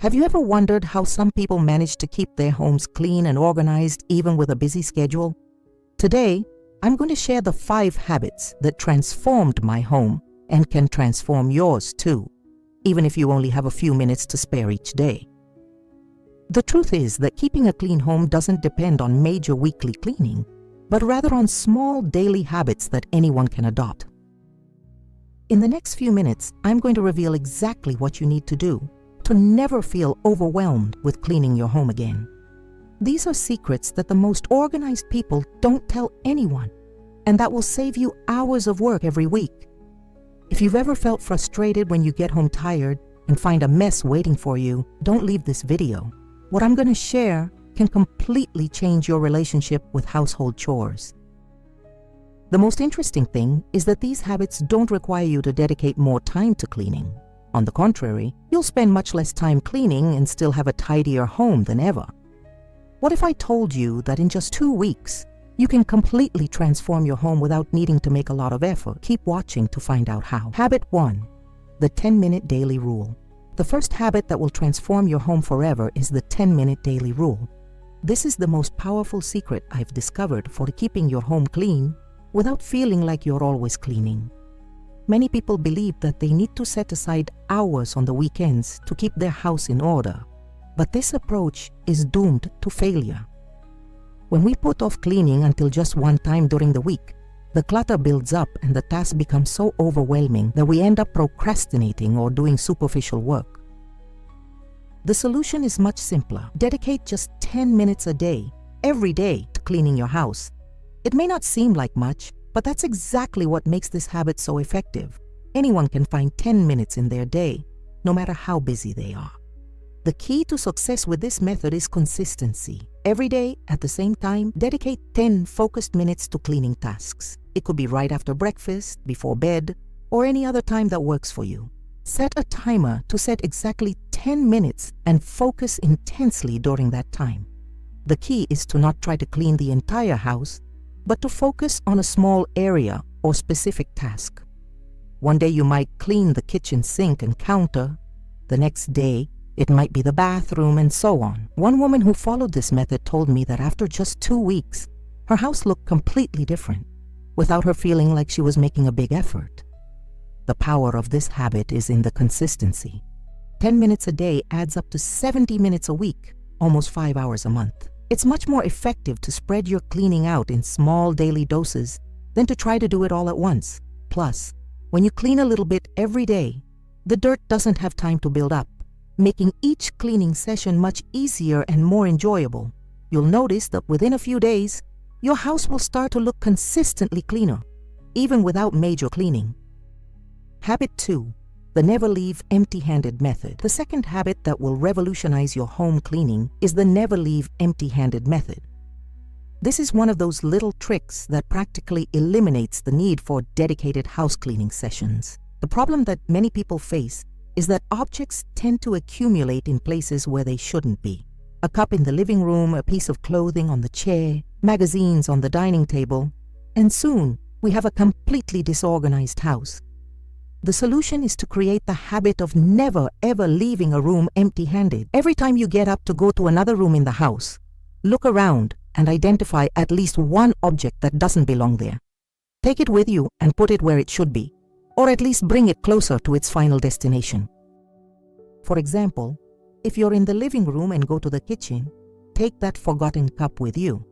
Have you ever wondered how some people manage to keep their homes clean and organized even with a busy schedule? Today, I'm going to share the 5 habits that transformed my home and can transform yours too, even if you only have a few minutes to spare each day. The truth is that keeping a clean home doesn't depend on major weekly cleaning, but rather on small daily habits that anyone can adopt. In the next few minutes, I'm going to reveal exactly what you need to do to never feel overwhelmed with cleaning your home again. These are secrets that the most organized people don't tell anyone, and that will save you hours of work every week. If you've ever felt frustrated when you get home tired and find a mess waiting for you, don't leave this video. What I'm going to share can completely change your relationship with household chores. The most interesting thing is that these habits don't require you to dedicate more time to cleaning. On the contrary, you'll spend much less time cleaning and still have a tidier home than ever. What if I told you that in just 2 weeks, you can completely transform your home without needing to make a lot of effort? Keep watching to find out how. Habit 1. The 10-minute daily rule. The first habit that will transform your home forever is the 10-minute daily rule. This is the most powerful secret I've discovered for keeping your home clean without feeling like you're always cleaning. Many people believe that they need to set aside hours on the weekends to keep their house in order, but this approach is doomed to failure. When we put off cleaning until just one time during the week, the clutter builds up and the task becomes so overwhelming that we end up procrastinating or doing superficial work. The solution is much simpler. Dedicate just 10 minutes a day, every day, to cleaning your house. It may not seem like much, but that's exactly what makes this habit so effective. Anyone can find 10 minutes in their day, no matter how busy they are. The key to success with this method is consistency. Every day, at the same time, dedicate 10 focused minutes to cleaning tasks. It could be right after breakfast, before bed, or any other time that works for you. Set a timer to set exactly 10 minutes and focus intensely during that time. The key is to not try to clean the entire house, but to focus on a small area or specific task. One day you might clean the kitchen sink and counter. The next day, it might be the bathroom, and so on. One woman who followed this method told me that after just 2 weeks, her house looked completely different, without her feeling like she was making a big effort. The power of this habit is in the consistency. 10 minutes a day adds up to 70 minutes a week, almost 5 hours a month. It's much more effective to spread your cleaning out in small daily doses than to try to do it all at once. Plus, when you clean a little bit every day, the dirt doesn't have time to build up, making each cleaning session much easier and more enjoyable. You'll notice that within a few days, your house will start to look consistently cleaner, even without major cleaning. Habit 2. The never leave empty-handed method. The second habit that will revolutionize your home cleaning is the never leave empty-handed method. This is one of those little tricks that practically eliminates the need for dedicated house cleaning sessions. The problem that many people face is that objects tend to accumulate in places where they shouldn't be. A cup in the living room, a piece of clothing on the chair, magazines on the dining table, and soon we have a completely disorganized house. The solution is to create the habit of never ever leaving a room empty-handed. Every time you get up to go to another room in the house, look around and identify at least one object that doesn't belong there. Take it with you and put it where it should be, or at least bring it closer to its final destination. For example, if you're in the living room and go to the kitchen, take that forgotten cup with you.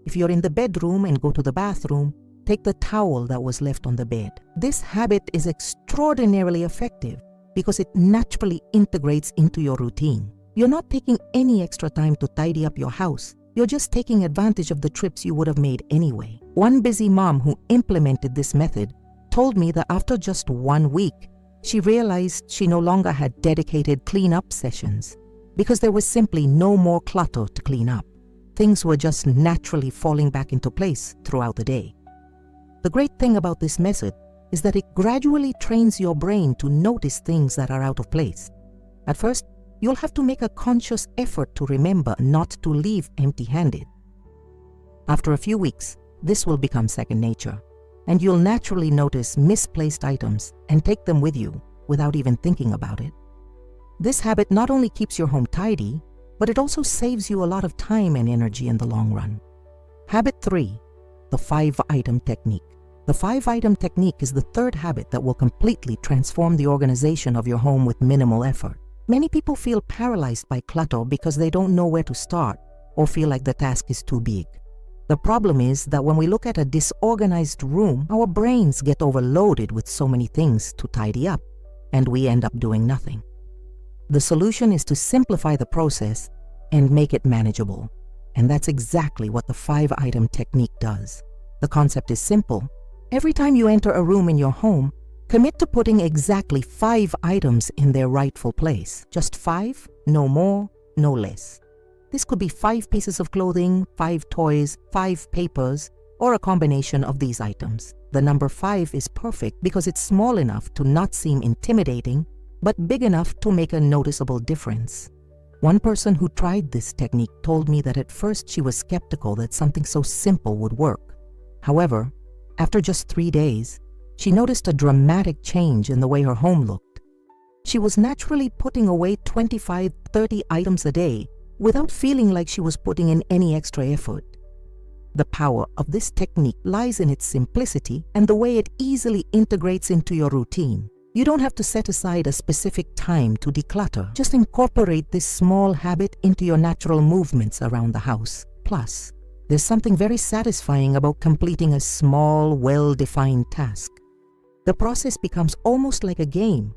If you're in the bedroom and go to the bathroom, take the towel that was left on the bed. This habit is extraordinarily effective because it naturally integrates into your routine. You're not taking any extra time to tidy up your house. You're just taking advantage of the trips you would have made anyway. One busy mom who implemented this method told me that after just 1 week, she realized she no longer had dedicated cleanup sessions because there was simply no more clutter to clean up. Things were just naturally falling back into place throughout the day. The great thing about this method is that it gradually trains your brain to notice things that are out of place. At first, you'll have to make a conscious effort to remember not to leave empty-handed. After a few weeks, this will become second nature, and you'll naturally notice misplaced items and take them with you without even thinking about it. This habit not only keeps your home tidy, but it also saves you a lot of time and energy in the long run. Habit 3, the 5-item technique. The 5-item technique is the third habit that will completely transform the organization of your home with minimal effort. Many people feel paralyzed by clutter because they don't know where to start or feel like the task is too big. The problem is that when we look at a disorganized room, our brains get overloaded with so many things to tidy up, and we end up doing nothing. The solution is to simplify the process and make it manageable. And that's exactly what the 5-item technique does. The concept is simple. Every time you enter a room in your home, commit to putting exactly 5 items in their rightful place. Just 5, no more, no less. This could be 5 pieces of clothing, 5 toys, 5 papers, or a combination of these items. The number 5 is perfect because it's small enough to not seem intimidating, but big enough to make a noticeable difference. One person who tried this technique told me that at first she was skeptical that something so simple would work. However, after just 3 days, she noticed a dramatic change in the way her home looked. She was naturally putting away 25-30 items a day without feeling like she was putting in any extra effort. The power of this technique lies in its simplicity and the way it easily integrates into your routine. You don't have to set aside a specific time to declutter. Just incorporate this small habit into your natural movements around the house. Plus, there's something very satisfying about completing a small, well-defined task. The process becomes almost like a game,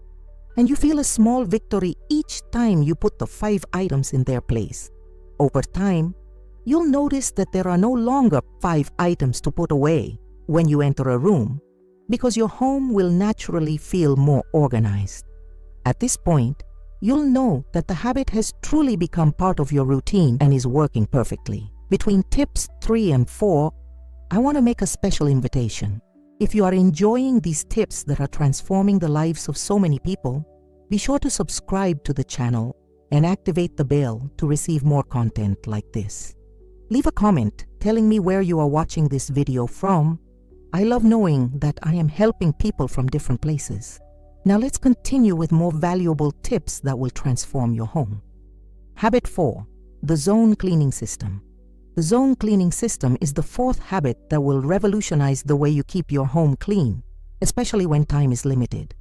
and you feel a small victory each time you put the 5 items in their place. Over time, you'll notice that there are no longer 5 items to put away when you enter a room, because your home will naturally feel more organized. At this point, you'll know that the habit has truly become part of your routine and is working perfectly. Between tips 3 and 4, I want to make a special invitation. If you are enjoying these tips that are transforming the lives of so many people, be sure to subscribe to the channel and activate the bell to receive more content like this. Leave a comment telling me where you are watching this video from. I love knowing that I am helping people from different places. Now let's continue with more valuable tips that will transform your home. Habit 4, the zone cleaning system. The zone cleaning system is the 4th habit that will revolutionize the way you keep your home clean, especially when time is limited.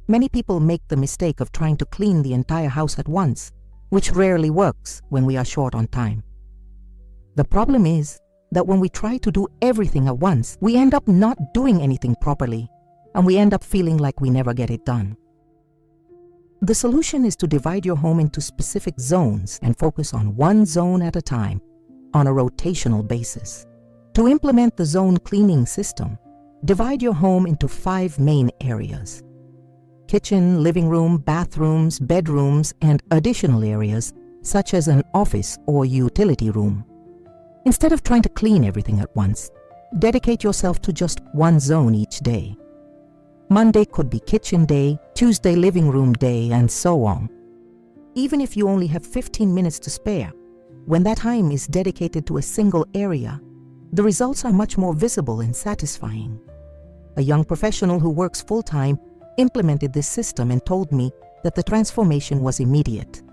Many people make the mistake of trying to clean the entire house at once, which rarely works when we are short on time. The problem is that when we try to do everything at once, we end up not doing anything properly, and we end up feeling like we never get it done. The solution is to divide your home into specific zones and focus on one zone at a time, on a rotational basis. To implement the zone cleaning system, divide your home into 5 main areas: kitchen, living room, bathrooms, bedrooms, and additional areas such as an office or utility room. Instead of trying to clean everything at once, dedicate yourself to just one zone each day. Monday could be kitchen day, Tuesday living room day, and so on. Even if you only have 15 minutes to spare, when that time is dedicated to a single area, the results are much more visible and satisfying. A young professional who works full-time implemented this system and told me that the transformation was immediate.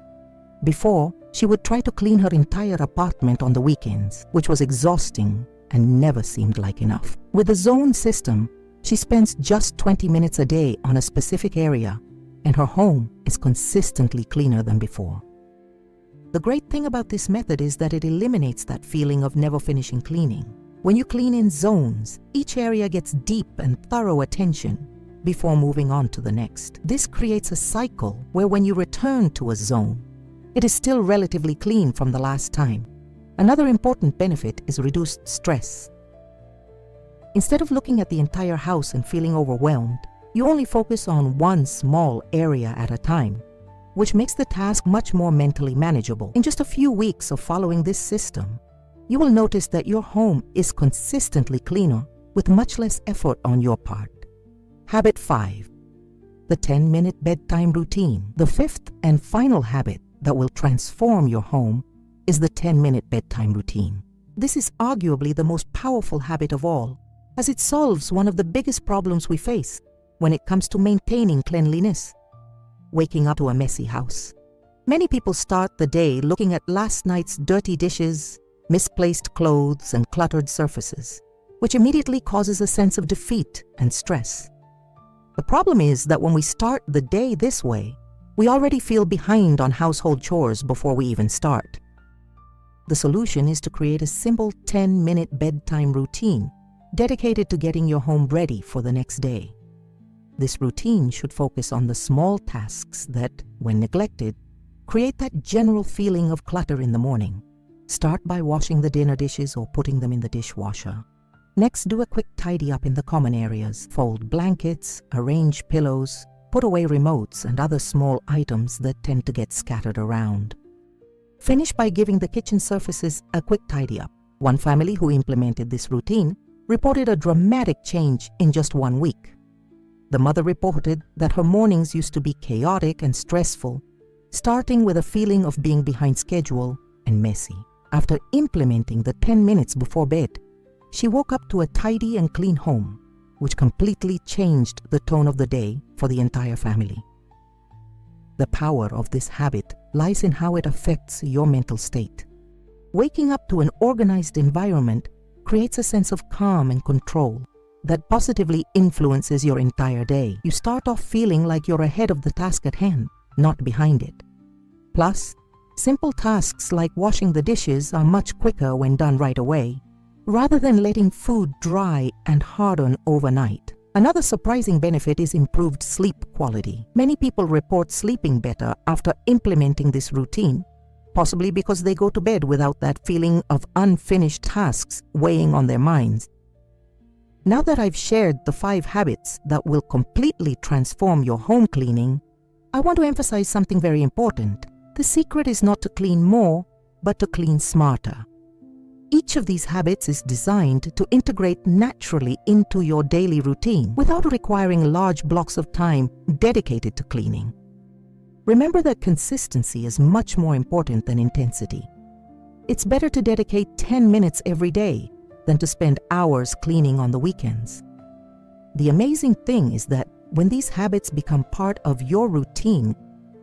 Before, she would try to clean her entire apartment on the weekends, which was exhausting and never seemed like enough. With the zone system, she spends just 20 minutes a day on a specific area, and her home is consistently cleaner than before. The great thing about this method is that it eliminates that feeling of never finishing cleaning. When you clean in zones, each area gets deep and thorough attention before moving on to the next. This creates a cycle where when you return to a zone, it is still relatively clean from the last time. Another important benefit is reduced stress. Instead of looking at the entire house and feeling overwhelmed, you only focus on one small area at a time, which makes the task much more mentally manageable. In just a few weeks of following this system, you will notice that your home is consistently cleaner with much less effort on your part. Habit 5, the 10-minute bedtime routine. The 5th and final habit that will transform your home is the 10-minute bedtime routine. This is arguably the most powerful habit of all, as it solves one of the biggest problems we face when it comes to maintaining cleanliness: waking up to a messy house. Many people start the day looking at last night's dirty dishes, misplaced clothes, and cluttered surfaces, which immediately causes a sense of defeat and stress. The problem is that when we start the day this way, we already feel behind on household chores before we even start. The solution is to create a simple 10-minute bedtime routine dedicated to getting your home ready for the next day. This routine should focus on the small tasks that, when neglected, create that general feeling of clutter in the morning. Start by washing the dinner dishes or putting them in the dishwasher. Next, do a quick tidy up in the common areas. Fold blankets, arrange pillows, put away remotes and other small items that tend to get scattered around. Finish by giving the kitchen surfaces a quick tidy up. One family who implemented this routine reported a dramatic change in just 1 week. The mother reported that her mornings used to be chaotic and stressful, starting with a feeling of being behind schedule and messy. After implementing the 10 minutes before bed, she woke up to a tidy and clean home, which completely changed the tone of the day for the entire family. The power of this habit lies in how it affects your mental state. Waking up to an organized environment creates a sense of calm and control that positively influences your entire day. You start off feeling like you're ahead of the task at hand, not behind it. Plus, simple tasks like washing the dishes are much quicker when done right away, rather than letting food dry and harden overnight. Another surprising benefit is improved sleep quality. Many people report sleeping better after implementing this routine, possibly because they go to bed without that feeling of unfinished tasks weighing on their minds. Now that I've shared the 5 habits that will completely transform your home cleaning, I want to emphasize something very important. The secret is not to clean more, but to clean smarter. Each of these habits is designed to integrate naturally into your daily routine without requiring large blocks of time dedicated to cleaning. Remember that consistency is much more important than intensity. It's better to dedicate 10 minutes every day than to spend hours cleaning on the weekends. The amazing thing is that when these habits become part of your routine,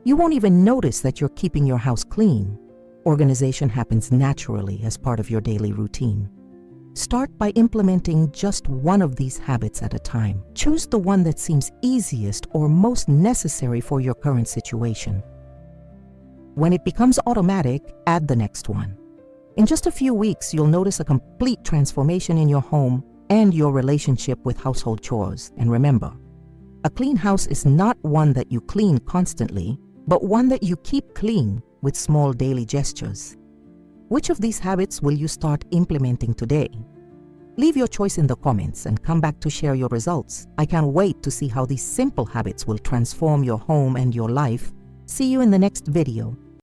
you won't even notice that you're keeping your house clean. Organization happens naturally as part of your daily routine. Start by implementing just one of these habits at a time. Choose the one that seems easiest or most necessary for your current situation. When it becomes automatic, add the next one. In just a few weeks, you'll notice a complete transformation in your home and your relationship with household chores. And remember, a clean house is not one that you clean constantly, but one that you keep clean with small daily gestures. Which of these habits will you start implementing today? Leave your choice in the comments and come back to share your results. I can't wait to see how these simple habits will transform your home and your life. See you in the next video.